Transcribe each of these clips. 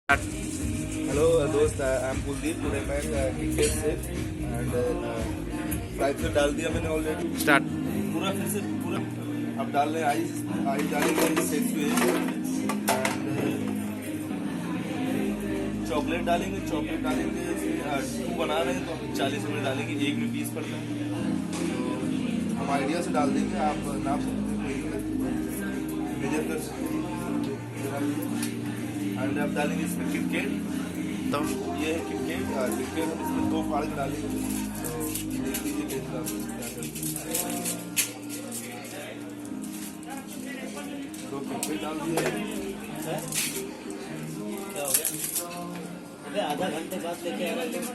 Hello दोस्त, I am Kuldeep. Today मैं cricket से एंड फ्लाइट से डाल दिया मैंने ऑलरेडी। स्टार्ट पूरा फिर से पूरा अब डाल रहे आइस डालेंगे, सेक्स एंड चॉकलेट डालेंगे। इसमें 2 बना रहे हैं तो 40 में डालेंगे, 1 में 20 पड़ता है। तो हम आइडिया से डाल देंगे, आप नाप सकते हैं, मेजर कर सकते हैं। एंड अब डालेंगे इसमें किटकेट। तो ये है किटकेट हम इसमें 2 फाड़ के डालेंगे। तो देख लीजिए कैसे क्या 2 किटकेट डाल दिए। क्या हो गया? अबे आधा घंटे बाद लेके आ रहे हो।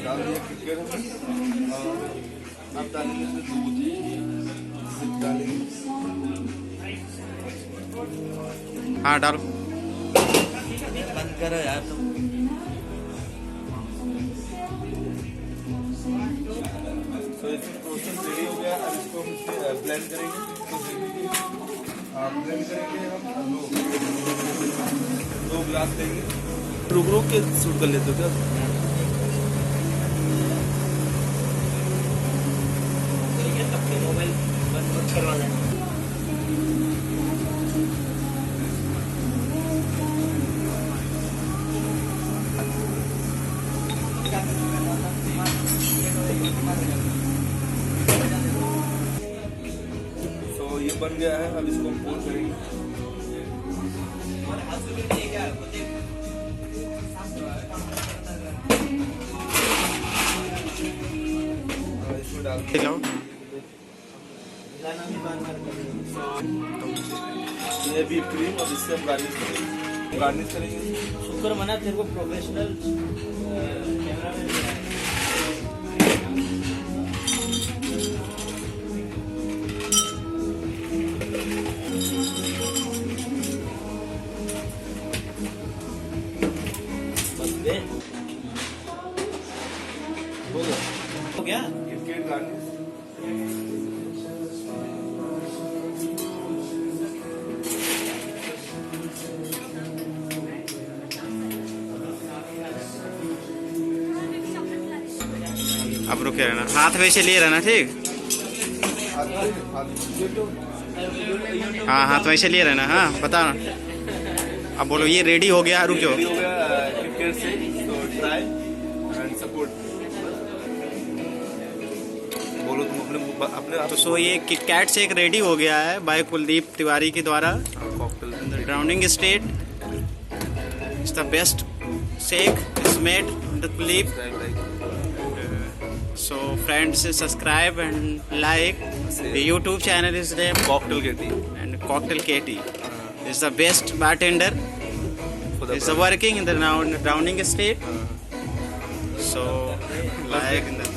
डाल दिया किटकेट हम। अब डालेंगे इसमें दूध डालेंगे। हाँ डालो। बंद करो यार तुम। तो इसमें प्रोसेस रेडी हो गया। अब इसको हम ब्लेंड करेंगे। ब्लेंड करेंगे हम 2 गिलास लेंगे। रुक के शूट कर लेते हो क्या? सबके मोबाइल बंद करवा देना। तो ये बन गया है। अब इसको हम फोल्ड करेंगे। इसमें डाल दिखाओ। ये भी क्रीम, और इससे हम गार्निश करेंगे। शुक्र मना तेरे को प्रोफेशनल कैमरा में हो गया। KitKat garnish. अब रुके रहना, हाथ वैसे लिए रहना, ठीक। हाँ हाथ वैसे लिए रहना। हाँ बता। अब बोलो ये रेडी हो गया। रुक जाओ। रेडी हो गया किटकेट से। तो ट्राई एंड सपोर्ट। बोलो तुम अपने आप। तो सो ये किटकैट शेक रेडी हो गया है बाय कुलदीप तिवारी के द्वारा। Cocktail drowning state is the best shake is made the Kuldeep. So friends, subscribe and like. The YouTube channel is named Cocktail KT and Cocktail KT. Is the best bartender. Is working in the drowning state. So like in the